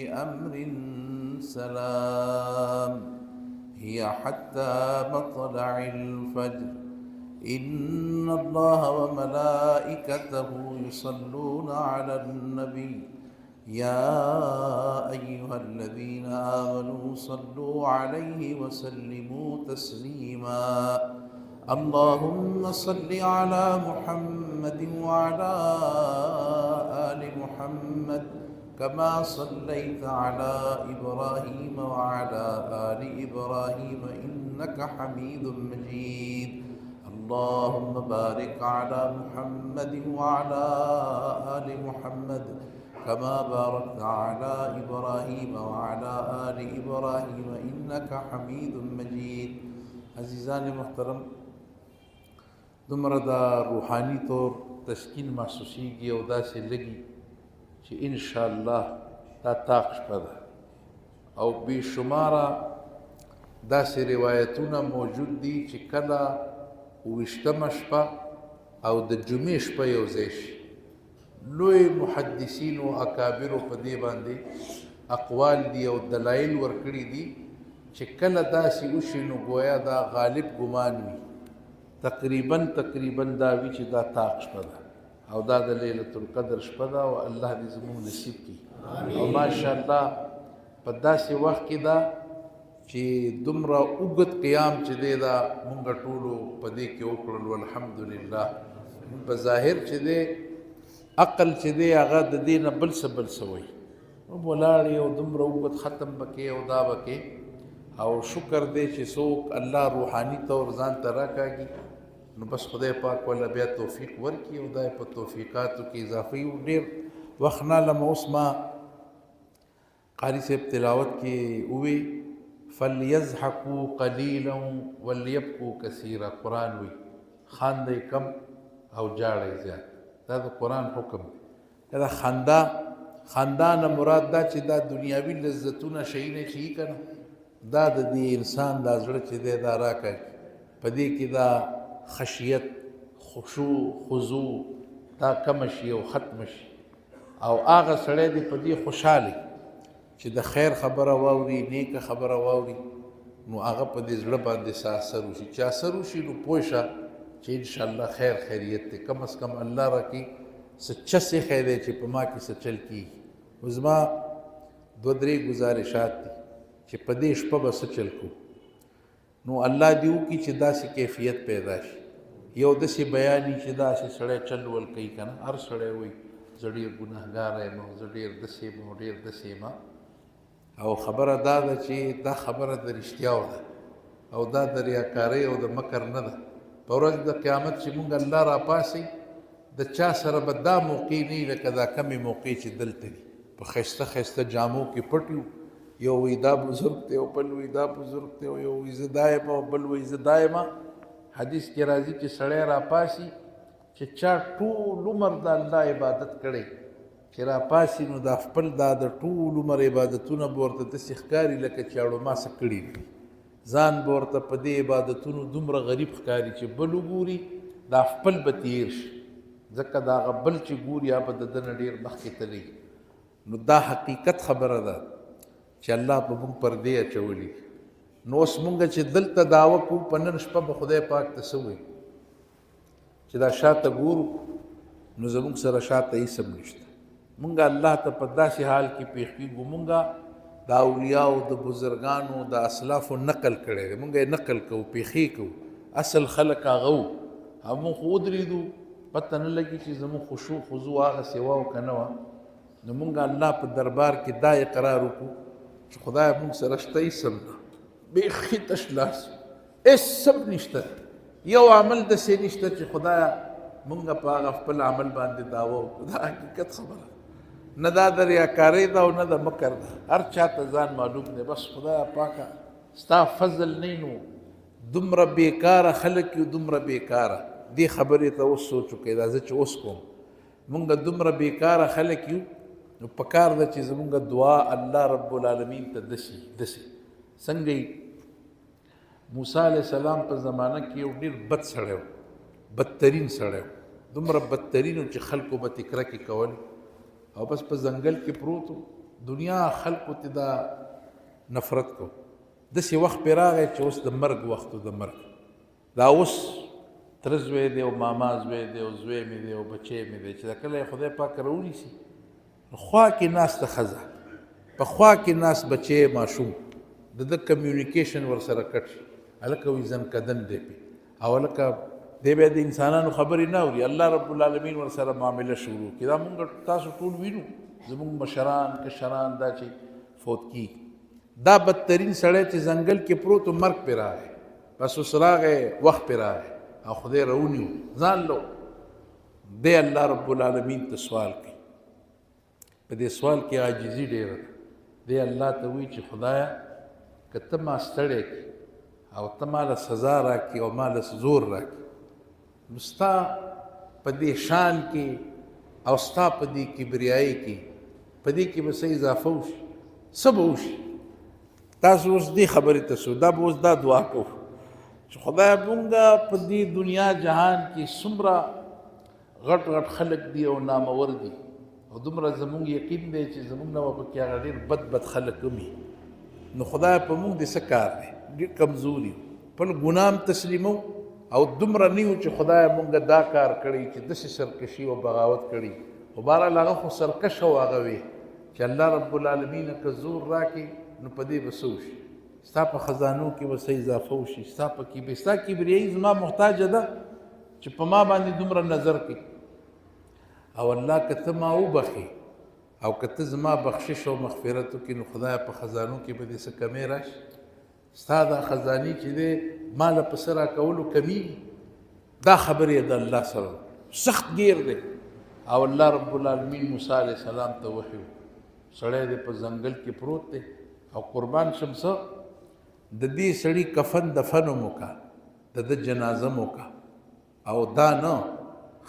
أمر سلام هي حتى مطلع الفجر إن الله وملائكته يصلون على النبي يا أيها الذين آمنوا صلوا عليه وسلموا تسليما اللهم صل على محمد وعلى آل محمد كما صليت على إبراهيم وعلى آل إبراهيم إنك حميد مجيد اللهم بارك على محمد وعلى آل محمد كما باركت على إبراهيم وعلى آل إبراهيم إنك حميد مجيد عزیزان محترم دومره دا روحانی طور تسکین محسوسیږي او داسې لګي چې انشاءالله دا طاق شپه ده او بېشماره داسې روایتونه موجود دي چې کله 28مه شپه او د جمعې شپه یو ځای شي لوی محدثینو اکابرو په دې باندې اقوال دي او دلایل ورکړي دي چې کله داسې وشي نو گویا دا غالب ګمان وي تقریبا دا وي چې دا طاق شپه ده او دا د لیلة القدر شپه ده او الله دې زموږ نصیب کړي او ماشاءالله په داسې وخت کې ده چې دومره اوږد قیام چې دی دا مونږ ټولو په دې کې وکړل والحمدلله په ظاهر چې دی عقل چې دی هغه د دې نه بل څه وایي ولاړې او دومره اوږد ختم به کې او دا به کې او شکر دی چې څوک الله روحاني طور ځان ته راکاږي نو بس خدای پاک ولا بیا توفیق ورکړي او دا په توفیقاتو کې اضافه یو ډېر وخت نه لمه اوس ما قاري صاحب تلاوت کې ووی فلیضحکوا قلیلا ولیبکوا کثیرا قرآن وی خاندئ کم او ژاړئ زیات دا د قرآن حکم دا خندا نه مراد دا چې دا دنیاوي لذتونه شیونه چې یي که نه دا د دې انسان دا زړه چې دی دا راکړي په دې کې دا خشیت خشوع خضوع دا کمه شي او ختمه شي او هغه سړی دی په دې خوشحاله چې د خیر خبره واوري نیکه خبره واوري نو هغه په دې زړه باندې څه اثر وشي چې اثر وشي نو پوه شه چې انشاءالله خیر خیریت دی کم از کم الله راکړي څه چسې خیر دی چې په ما کې څه چل کېږي نو زما 2-3 ګزارشات دي چې په دې شپه به څه چل کوو نو الله دې وکړي چې داسې کیفیت پیدا شي یو داسې بیاني چې داسې سړی چل ول کوي که نه هر سړی وایي زه ډېر ګناهګاره یم او زه ډېر داسې یم او ډېر داسې یم او خبره دا ده چې دا خبره د رښتیاو ده او دا د ریاکارۍ او د مکر نه ده په ورځ د قیامت چې مونږ الله راپاسئ د چا سره به دا موقع نه وي لکه دا کمې موقع چې دلته دي په ښایسته ښایسته جامو کې پټ یو یو وایي دا بزرګ دی او بل وایي دا بزرګ دی او یو وایي زه دا یم او بل وایي زه دا یم حدیث کې راځي چې سړی راپاسي چې چا ټول عمر د الله عبادت کړی چې راپاسي نو دا خپل دا د ټول عمر عبادتونه به ورته داسې ښکاري لکه چې اړو ما څه کړي وي ځان به ورته په دې عبادتونو دومره غریب ښکاري چې بل وګوري دا خپل به تیر شي ځکه د هغه بل چې ګوري هغه به د ده نه ډېر مخکې تللی نو دا حقیقت خبره ده چې الله په موږ پردې اچولي نو اوس موږ چې دلته دعوه کوو په نن شپه به خدای پاک ته څه وایي چې دا شاته ګورو نو زموږ سره شاته هېڅ هم نشته مونږ الله ته په داسې حال کې پېښ کېږو مونږ د اولیاو د بزرګانو د اسلافو نقل کړی دی مونږ یې نقل کوو پېښې کوو اصل خلک هغه وو همون خو ودرېدو پته نه لګي چې زموږ خشوع خضوع هغسې وه او که نه وه نو مونږ الله په دربار کې دا اقرار وکړو چې خدایه مونږ سره شته هېڅ هم نه بیخي تش لاس هېڅ هم نشته یو عمل داسې نشته چې خدایه مونږ په هغه خپل عمل باندې دعوه وکړو دا حقیقت خبره نه دا د ریاکارۍ ده او نه د مکر ده هر چا ته ځان معلوم دی بس خدایه پاکه ستا فضل نه نو دومره بېکاره خلک یو دومره بېکاره دې خبرې ته اوس سوچ وکړئ دا زه چې اوس کوم مونږ دومره بېکاره خلک یو نو پکار ده چې زمونږ دعا الله رب العالمین ته دسي څنګه موسی علیه السلام په زمانه کې یو ډېر بد سړی و بدترین سړی و دومره بدترین و چې خلکو به تکره کې کول او بس په ځنګل کې پروت و دنیا خلقو ته دا نفرت کو داسې وخت پې راغی چې اوس د مرګ وخت د مرګ دا اوس تره زوی دی او ماما زوی دی او زوی مې دی او بچی مې دی چې دا کله خدای پاک راونیسي نو خوا کې ناسته ښځه په خوا کې ناست بچی ماشوم د ده کمیونیکیشن ورسره کټ شي هلکه وایي زنکدن دی پې او هلکه دی بیا د انسانانو خبرې نه اوري الله رب العالمین ورسره معامله شروع کړي دا مونږ تاسو ټول وینو زمونږ مشران کشران دا چې فوت کیږي دا بدترین سړی چې ځنګل کې پروت و مرګ پې راغی بس اوس راغی وخت پې راغی او خدای راونیو ځان لو دی الله رب العالمین ته سوال کوي په دې سوال کې عاجزي ډېره ده دی الله ته وایي چې خدایه که ته ما ستړی کړې او ته ماله سزا راکړې او ماله زور راکړې نو ستا په دې شان کې او ستا په دې کبریایي کې په دې کې به څه اضافه وشي څه به وشي تاسو اوس دې خبرې ته سو دا به اوس دا دعا کوو چې خدای مونږ په دې دنیا جهان کې څومره غټ غټ خلک دي او نامور دي او دومره زمونږ یقین دی چې زمونږ نه به پکې هغه ډېر بد بد خلک هم نو خدای په مونږ دې څه کار دی ډېر کمزور یو خپل ګناه هم تسلیمو او دومره نه یو چې خدای مونږ دا کار کړی چې داسې سرکشي او بغاوت کړي خو بهرحال هغه خو سرکشه او هغه وي چې الله رب العالمین که زور راکړي نو په دې به څه وشي ستا په خزانو کې به څه اضافه وشي ستا په کې ستا کبریایي زما محتاجه ده چې په ما باندې دومره نظر کوي او الله که ته ما وبخې او که ته زما بخشش او مغفرت وکړي نو خدایه په خزانو کې به دې څه کمی راشي ستا دا خزانې چې دی ما له په څه راکولو کمیږي دا خبرې د الله سره سخت ګیر دی او الله رب العالمین موسی علیه السلام ته وحی سړی دی په ځنګل کې پروت دی او قربان شم څه د دې سړي کفن دفن هم وکړه د ده جنازه هم وکړه او دا نه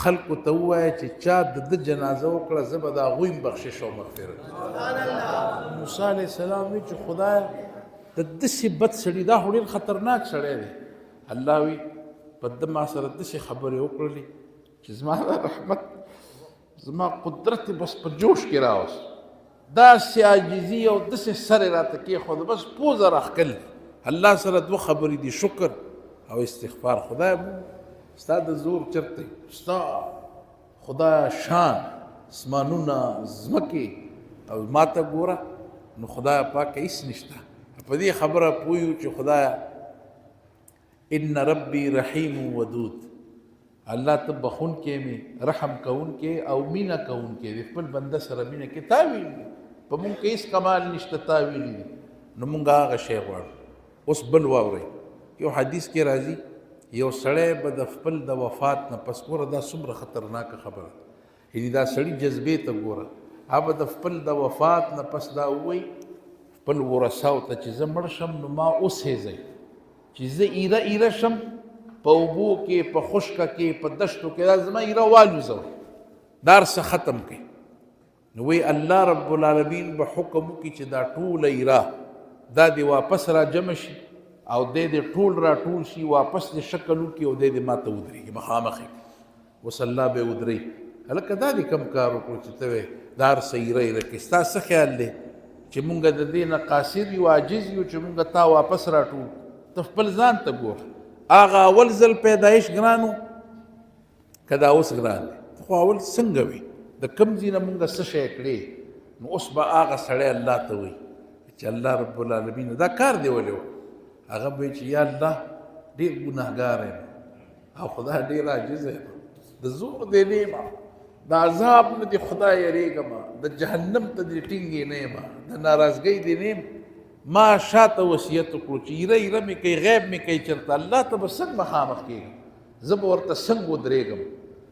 خلقو ته ووایه چې چا د ده جنازه وکړه زه به د هغوی هم بخشش او مغفرت موسی علیه السلام وی چې خدایه د داسې بد سړي دا خو ډېر خطرناک سړی دی الله وی په ده ما سره داسې خبرې وکړلې چې زما دا رحمت زما قدرت بس په جوش کې راوست داسې عاجزي او داسې سر یې راته کېښود بس پوزه راښکل الله سره دوه خبرې دي شکر او استغفار خدای ستا د زور چرته ستا خدای شان اسمانونه ځمکې او ما ته ګوره نو خدای پاکه هېڅ نشته په دې خبره پوه یو چې خدایه ان ربي رحیم ودود الله ته بخونکی مې رحم کوونکی او مینه کوونکی د خپل بنده سره مینه کې تا ویلي په مونږ کې هېڅ کمال نشته تا ویلي دي نو مونږ هغه شی غواړو اوس بل واورئ یو حدیث کې راځي یو سړی به د خپل د وفات نه پس ګوره دا څومره خطرناکه خبره یعنې دا سړي جذبې ته ګوره هغه به د خپل د وفات نه پس دا ووایي خپل ورثاو ته چې زه مړ شم نو ما وسېږئ چې زه ایره ایره شم په اوبو کې په خشکه کې په دشتو کې دا زما ایره والوځوئ دا هر څه ختم کړئ نو وی الله رب العالمین به حکم وکړي چې دا ټوله ایره دا دې واپس را جمع شي او دې ټول را ټول شي واپس دې شکل وکړي او دې ما ته ودرېږي مخامخ یې اوس الله به ودرئ هلکه دا دې کوم کار وکړو چې ته وې دا هر څه ایره ایره کړې ستا څه خیال دی چې مونږ د دې نه قاصر یو عاجز یو چې مونږ تا واپس را ټول ته خپل ځان ته ګوره هغه اول ځل پیدایش ګران و که دا اوس ګران دی خو اول څنګه وي د کوم ځای نه مونږ څه شی کړې نو اوس به هغه سړی الله ته وایي چې الله رب العالمین دا کار دی ولې هغه به چې یا الله ډېر ګناهګار یم او خدای ډېر عاجز یم د زور دې نه یم د عذاب نه دې خدای یېرېږم د جهنم ته دې ټینګې نه یم د ناراضګۍ دې نه یم ما شاته وصیت وکړو چې ایره ایره مې کوي غیب مې کوي چېرته الله ته به څنګه مخامخ کېږم زه به ورته څنګه ودرېږم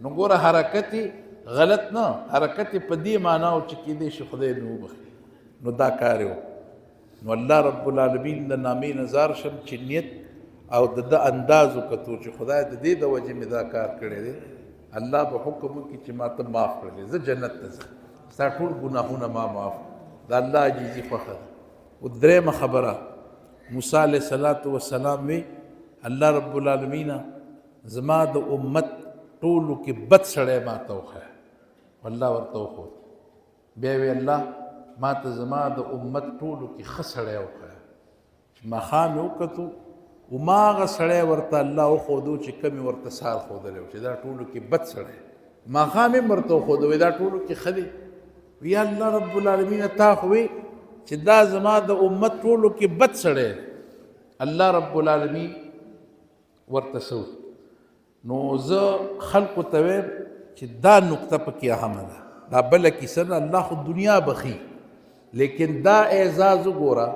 نو ګوره حرکت یې غلط نه حرکت یې په دې معنا و چې کېدی شي خدای مې وبخي نو دا کار یې نو الله رب العالمین د نامې نظار شم چې نیت او د ده انداز وکتو چې خدای د دې د وجې مې دا کار کړی دی الله به حکم وکړي چې ما ته معاف کړلی زه جنت ته ځم ستا ټول ګناهونه ما معاف د الله عاجزي خوښه ده او درېیمه خبره موسی علیه الصلاة وسلام وی الله رب العالمینه زما د امت ټولو کې بد سړی ما ته وښیه والله ورته وښود بیا وی الله ما ته زما د امت ټولو کې ښه سړی وښیه چې ماښام یې وکتو هماغه سړی ورته الله وښودو چې کم یې ورته سهار ښودلی و چې دا ټولو کې بد سړی ماښام یې ورته وښودو دا ټولو کې ښه دی یا الله رب العالمین تا خو وی چې دا زما د امت ټولو کې بد سړی الله رب العالمین ورته څه نو زه خلقو ته وایم چې دا نقطه پکې اهمه ده دا بله کیسه نه الله خو دنیا بخي لیکن دا اعزاز وګوره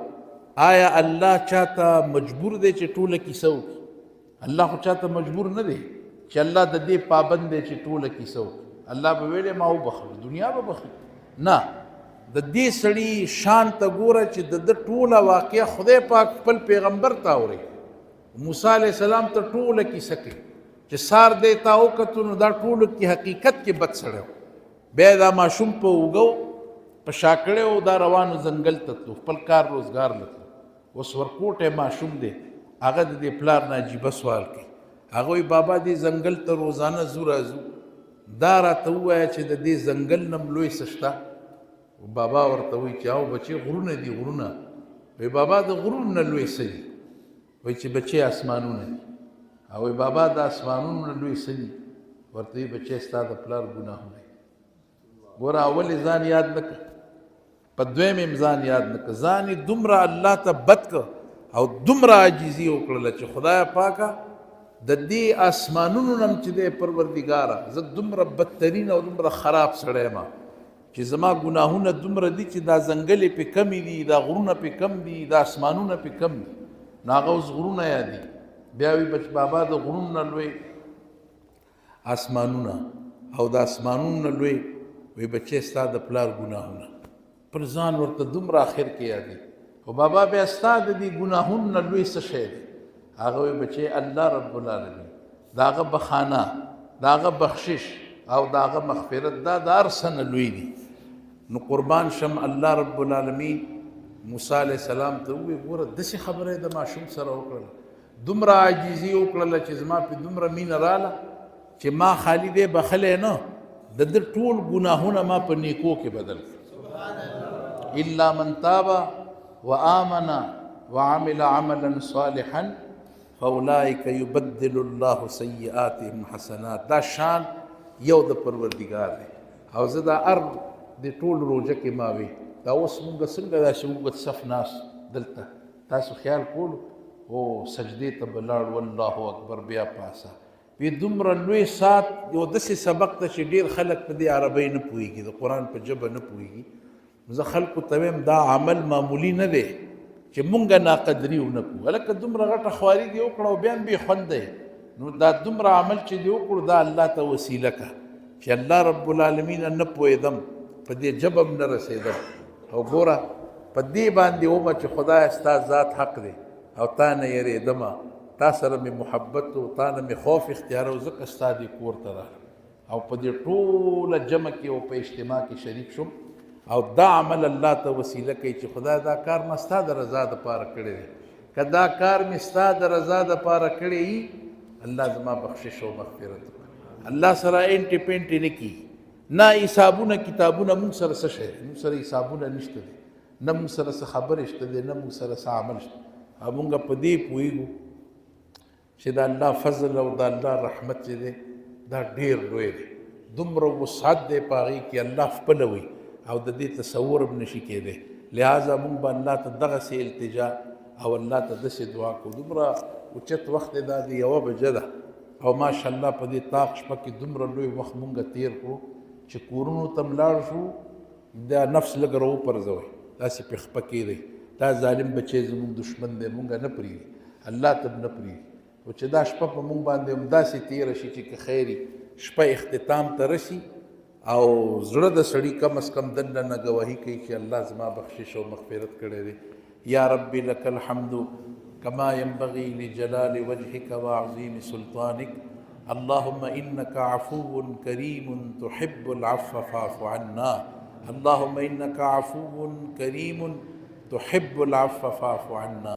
آیا الله چاته مجبور دی چې ټوله کیسه وکړي الله خو چاته مجبور نه دی چې الله د دې پابند دی چې ټوله کیسه وکړي الله به ویلی ما وبخلو دنیا به بخي نه د دې سړي شان ته ګوره چې د ده ټوله واقعه خدای پاک خپل پیغمبر ته اوري موسی علیه السلام ته ټوله کیسه کوي چې سار دی تا وکتو نو دا ټولو کې حقیقت کې بد سړی و بیا دا ماشوم په اوږو په شا کړی و دا روانو ځنګل ته تلو خپل کار روزګار له تلو اوس ورکوټی ماشوم دی هغه د دې پلار نه عجیبه سوال کوي هغه وایي بابا دې ځنګل ته روزانه ځو راځو دا راته ووایه چې د دې ځنګل نه م لوی څه شته بابا ورته وایي چې او بچې غرونه دي غرونه وایي بابا د غرونو نه لوی څه دي وایي چې بچې اسمانونه دي او وایي بابا د اسمانونو نه لوی څه دي ورته وایي بچې ستا د پلار ګناهونه دي ګوره اول یې ځان یاد نه کړه په دویم یې ځان یاد نه کړه ځان یې دومره الله ته بد کړه او دومره عاجزي وکړله چې خدایه پاکه د دې اسمانونو نه چې دی پروردګاره زه دومره بدترین او دومره خراب سړی یم چې زما ګناهونه دومره دي چې دا ځنګلې پې کمې دي دا غرونه پې کم دي دا اسمانونه پې کم دي نو هغه اوس غرونه یادي بیا وي بچ بابا د غرونو نه لوی اسمانونه او د اسمانونو نه لوی وی بچې ستا د پلار ګناهونه پر ځان ورته دومره آخر کې یادي خو بابا بیا ستا د دې ګناهونو نه لوی څه شی دی هغه وی بچې الله رب العالمین د هغه بخانه د هغه بخشش او د هغه مغفرت دا د هر څه نه لوی دي نو قربان شم الله رب العالمین موسی علیه السلام ته ووی ګوره داسې خبره یې د ماشوم سره وکړله دومره عاجزي وکړله چې زما پې دومره مینه راله چې ما خالي دی بخلی نه د ده ټول ګناهونه ما په نیکو کې بدل کړل الا من تاب وآمن وعمل عملا صالحا فاولئک یبدل الله سیئاتهم حسنات دا شان یو د پروردګار دی او زه دا هر د ټول روژه کې ما وی دا اوس مونږ څنګه داسې اوږد صف ناست دلته تاسو خیال کولو او سجدې ته به لاړ والله اکبر بیا پاسه وی دومره لوی سات یو داسې سبق ته چې ډېر خلک په دې عربۍ نه پوهېږي د قرآن په ژبه نه پوهېږي زه خلکو ته وایم دا عمل معمولي نه دی چې مونږ ناقدري ونه کړو هلکه دومره غټه خواري دې وکړه او بیا هم بې خوند دی نو دا دومره عمل چې دې وکړو دا الله ته وسیله کړه چې الله رب العالمین نه پوهېدم په دې ژبه هم نه رسېدم او ګوره په دې باندې ومه چې خدایه ستا ذات حق دی او تا نه یېرېدمه تا سره مې محبت و تا نه مې خوف اختیارو ځکه ستا دې کور ته راغلم او په دې ټوله جمع کې او په اجتماع کې شریک شوم او دا عمل الله ته وسیله کوي چې خدای دا کار ما ستا د رضا دپاره کړی دی که دا کار مې ستا د رضا دپاره کړی وي الله زما بخشش او مغفرت وکړي الله سره انټې پینټې نه کېږي نه حسابونه کتابونه مونږ سره څه شی مونږ سره حسابونه نشته دی نه مونږ سره څه خبرې شته دی نه مونږ سره څه عمل شته او مونږ په دې پوهېږو چې د الله فضل او د الله رحمت چې دی دا ډېر لوی دی دومره وسعت دی په هغې کې الله خپله وي او د دې تصور هم نشي کېدی لہذا مونږ به الله ته دغسې التجا او الله ته داسې دعا کوو دومره اوچت وخت دی دا د 1 بجه ده او ماشاءالله په دې طاق شپه کې دومره لوی وخت مونږ تیر کړو چې کورونو ته م لاړ شو دا نفس لږ راوپرځوئ داسې پې خپه کېدی دا ظالم بچی زمونږ دشمن دی مونږ نه پرېږدي الله ته نه پرېږدي او چې دا شپه په مونږ باندې هم داسې تېره شي چې که خیري شپه اختتام ته رسي او زړه د سړي کم از کم دننه نه ګواهي کوي چې الله زما بخشش او مغفرت کړی دی یا ربي لك الحمد كما ينبغي لجلال وجهك وعظيم سلطانك اللهم إنك عفو كريم تحب العفو فاعف عنا اللهم إنك عفو كريم تحب العفو فاعف عنا